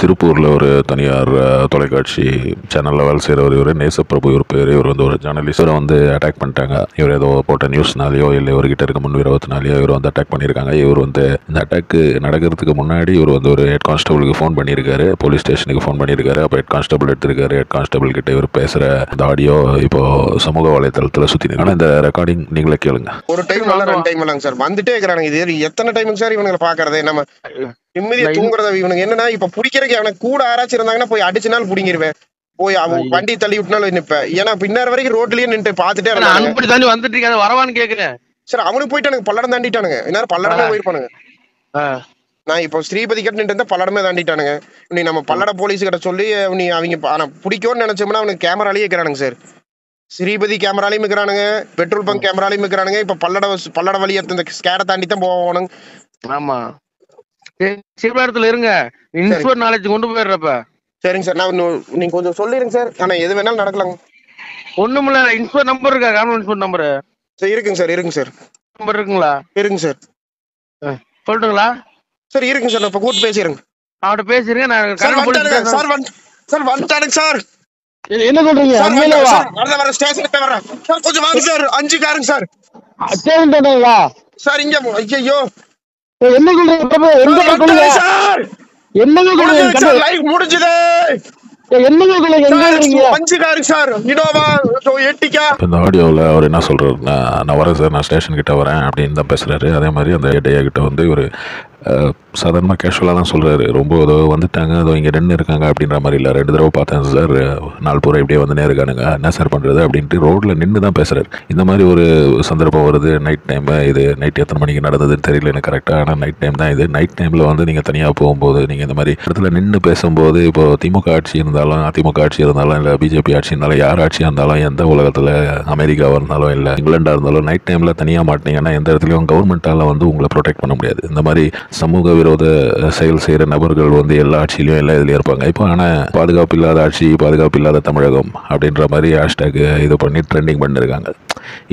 திருப்பூரில் ஒரு தனியார் தொலைக்காட்சி சேனலில் வேலை செய்கிறவர் இவர் நேசப்பிரபு இவர் பேர். இவர் வந்து ஒரு ஜேர்னலிஸ்டரை வந்து அட்டாக் பண்ணிட்டாங்க. இவர் ஏதோ போட்ட நியூஸ்னாலேயோ இல்லை இவர்கிட்ட இருக்க முன் விரோதத்தினாலேயோ இவர் வந்து அட்டாக் பண்ணியிருக்காங்க. இவர் வந்து இந்த அட்டாக்கு நடக்கிறதுக்கு முன்னாடி இவர் வந்து ஒரு ஹெட் கான்ஸ்டபிளுக்கு ஃபோன் பண்ணியிருக்காரு, போலீஸ் ஸ்டேஷனுக்கு ஃபோன் பண்ணியிருக்காரு. அப்போ ஹெட் கான்ஸ்டபிள் எடுத்திருக்காரு. ஹெட் கான்ஸ்டபிள் கிட்ட இவர் பேசுகிற இந்த ஆடியோ இப்போ சமூக வலைத்தளத்தில் சுற்றி. ஆனால் இந்த ரெக்கார்டிங் நீங்களே கேளுங்க. ஒரு டைம் நல்லா 2 டைம் இல்லைங்க சார், வந்துட்டே இருக்கிறாங்க. இது எத்தனை டைமுங்க சார் இவங்களை பாக்குறது? நம்ம நிம்மதியா தூங்குறத இவனுக்கு என்னன்னா, இப்ப பிடிக்கிறதுக்கு எனக்கு கூட யாராச்சும் இருந்தாங்கன்னா போய் அடிச்சுனாலும் பிடிங்கிருவேன், போய் அவன் வண்டி தள்ளி விட்டுனாலும் நிப்பேன். ஏன்னா பின்னார் வரைக்கும் ரோட்லயே நின்று பாத்துட்டே இருந்தாங்க. வரவான்னு கேக்குறேன் சார். அவனுக்கு போயிட்டானுங்க, பல்லடம் தாண்டிட்டானுங்க. எல்லாரும் பல்லடமே போயிருப்பானுங்க. நான் இப்போ ஸ்ரீபதி கிட்ட நின்று இருந்தா பல்லடமே தாண்டிட்டானுங்க. நீ நம்ம பல்லட போலீஸ் கிட்ட சொல்லி நீ அவங்க பிடிக்கும்னு நினைச்சோம்னா அவனுக்கு கேமராலேயே இருக்கிறானுங்க சார். ஸ்ரீபதி கேமராலையும் இருக்கிறானுங்க, பெட்ரோல் பங்க் கேமராலையும் இருக்கிறானுங்க. இப்ப பல்லட வழியை இந்த ஸ்கேரை தாண்டி தான் போவானுங்க. ஆமா, சிவபுரத்துல இருங்க, இன்ஃபோர் நாலேஜ் கொண்டு போயிடுறப்ப. சரிங்க சார், நான் நீங்க கொஞ்சம் சொல்லிருங்க சார். ஆனா எது வேணாலும் நடக்கலாங்க. ஒண்ணுமில்ல, இன்ஃபோர் நம்பர் இருக்கா? காமன் இன்ஃபோர் நம்பர் சார் இருக்குங்க சார். இருக்குங்க சார். நம்பர் இருக்குங்களா? இருக்குங்க சார். சொல்லட்டுங்களா சார்? இருக்குங்க சார். இப்ப கூட்டு பேசிடுங்க. அவட்ட பேசிருங்க. நான் சார் வந்துட்டானுங்க சார். என்ன சொல்றீங்க? வர ஸ்டேஷனுக்கு வரேன் சார். கொஞ்சம் வாங்க சார். 5 காருங்க சார். சார் இங்க ஐயோ என்ன சொல்றீங்க சார்? என்னங்க சொல்றீங்க? லைவ் முடிஞ்சது. என்னங்க சொல்றீங்க? 5 காருங்க சார். இனோவா எட்டிக்கா. இந்த ஆடியோவில் அவர் என்ன சொல்றாருன்னா, நான் வரேன் சார், நான் ஸ்டேஷன் கிட்ட வரேன் அப்படின்னு தான் பேசுறாரு. அதே மாதிரி அந்த ஏட்டையா கிட்ட வந்து ஒரு சாதாரணமாக கேஷுவலாக தான் சொல்கிறாரு. ரொம்ப ஏதோ வந்துட்டாங்க, அதோ இங்கே நின்று இருக்காங்க அப்படின்ற மாதிரி இல்லை. 2 தடவை பார்த்தேன் சார், நாள் பூரா இப்படியே வந்துனே இருக்கானுங்க, என்ன சார் பண்ணுறது அப்படின்ட்டு ரோட்டில் நின்று தான் பேசுகிறாரு. இந்த மாதிரி ஒரு சந்தர்ப்பம் வருது நைட் டைமு. இது நைட் எத்தனை மணிக்கு நடந்ததுன்னு தெரியல எனக்கு கரெக்டாக, ஆனால் நைட் டைம் தான் இது. நைட் டைமில் வந்து நீங்கள் தனியாக போகும்போது, நீங்கள் இந்த மாதிரி இடத்துல நின்று பேசும்போது, இப்போது திமுக ஆட்சி இருந்தாலும் அதிமுக ஆட்சி இருந்தாலும் இல்லை பிஜேபி ஆட்சி இருந்தாலும் யார் ஆட்சியாக இருந்தாலும், எந்த உலகத்தில் அமெரிக்காவாக இருந்தாலும் இல்லை இங்கிலாண்டாக இருந்தாலும், நைட் டைமில் தனியாக மாட்டினீங்கன்னா எந்த இடத்துலையும் கவர்மெண்ட்டால் வந்து உங்களை ப்ரொடெக்ட் பண்ண முடியாது. இந்த மாதிரி சமூக விரோத செயல் செய்கிற நபர்கள் வந்து எல்லா ஆட்சியிலையும் எல்லா இதுலையும் இருப்பாங்க. இப்போ ஆனால் பாதுகாப்பு இல்லாத ஆட்சி, பாதுகாப்பு இல்லாத தமிழகம் அப்படின்ற மாதிரி ஹேஷ்டேக் இது பண்ணி ட்ரெண்டிங் பண்ணியிருக்காங்க.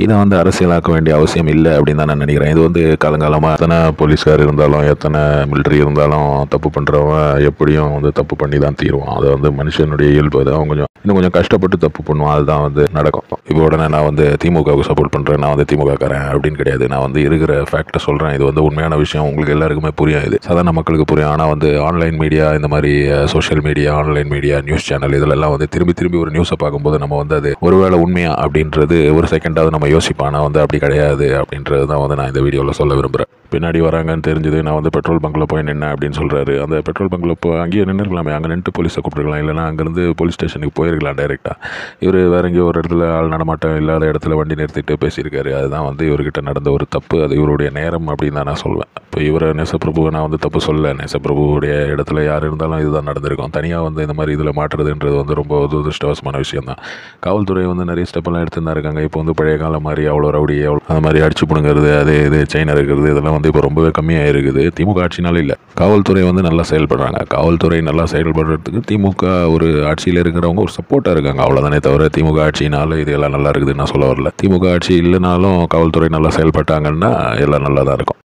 இதை வந்து அரசியலாக்க வேண்டிய அவசியம் இல்லை அப்படின்னு தான் நான் நினைக்கிறேன். இது வந்து காலங்காலமாக எத்தனை போலீஸ்கார் இருந்தாலும் எத்தனை மிலிட்ரி இருந்தாலும் தப்பு பண்ணுறவன் எப்படியும் வந்து தப்பு பண்ணி தான் தீருவான். அது வந்து மனுஷனுடைய இயல்பு. அது அவன் இன்னும் கொஞ்சம் கஷ்டப்பட்டு தப்பு பண்ணுவான். அதுதான் வந்து நடக்கும். இப்போ உடனே நான் வந்து திமுகவுக்கு சப்போர்ட் பண்ணுறேன், நான் வந்து திமுக காரன் அப்படின்னு கிடையாது. நான் வந்து இருக்கிற ஃபேக்டை சொல்கிறேன். இது வந்து உண்மையான விஷயம், உங்களுக்கு எல்லாருக்குமே புரியும், இது சாதாரண மக்களுக்கு புரியும். ஆனால் வந்து ஆன்லைன் மீடியா, இந்த மாதிரி social media, online media, news channel இதிலெல்லாம் வந்து திரும்பி ஒரு நியூஸை பார்க்கும்போது நம்ம வந்து அது ஒருவேளை உண்மையா அப்படின்றது ஒரு செகண்டாவது நம்ம யோசிப்போம். ஆனால் வந்து அப்படி கிடையாது அப்படின்றது தான் வந்து நான் இந்த வீடியோவில் சொல்ல விரும்புகிறேன். பின்னாடி வராங்கன்னு தெரிஞ்சது. நான் வந்து பெட்ரோல் பங்கில் போய் நின்னேன் அப்படின்னு சொல்கிறாரு. அந்த பெட்ரோல் பங்கில் போய் அங்கேயே நின்றுருக்கலாமே, அங்கே நின்று போலீஸை கூப்பிட்டுருக்கலாம், இல்லைனா அங்கேருந்து போலீஸ் ஸ்டேஷனுக்கு போயிருக்கலாம் டைரெக்டாக. இவர் வேற எங்கேயோ ஒரு இடத்துல ஆள் நடமாட்டம் இல்லாத இடத்துல வண்டி நிறுத்திட்டு பேசியிருக்காரு. அதுதான் வந்து இவர்கிட்ட நடந்த ஒரு தப்பு. அது இவருடைய நேரம் அப்படின்னு தான் நான் சொல்வேன். இப்போ இவரை நேசப்பிரபுவை நான் வந்து தப்பு சொல்ல, நேசப்பிரபுவுடைய இடத்துல யார் இருந்தாலும் இதுதான் நடந்திருக்கும். தனியாக வந்து இந்த மாதிரி இதில் மாட்டுறதுன்றது வந்து ரொம்ப துரதிருஷ்டவசமான விஷயம் தான். காவல்துறை வந்து நிறைய ஸ்டெப்பெல்லாம் எடுத்து தான் இருக்காங்க. இப்போ வந்து பழைய காலம் மாதிரி அவ்வளோ ரவுடி அந்த மாதிரி அடிச்சு பிடுங்கிறது, அது இது செயின் இருக்கிறது, இதெல்லாம் வந்து இப்போ ரொம்பவே கம்மியாக இருக்குது. திமுக ஆட்சினால இல்லை, காவல்துறை வந்து நல்லா செயல்படுறாங்க. காவல்துறை நல்லா செயல்படுறதுக்கு திமுக ஒரு ஆட்சியில் இருக்கிறவங்க ஒரு சப்போர்ட்டாக இருக்காங்க, அவ்வளோதானே தவிர திமுக ஆட்சினால இது எல்லாம் நல்லா இருக்குதுன்னு நான் சொல்ல வரல. திமுக ஆட்சி இல்லைனாலும் காவல்துறை நல்லா செயல்பட்டாங்கன்னா எல்லாம் நல்லா தான் இருக்கும்.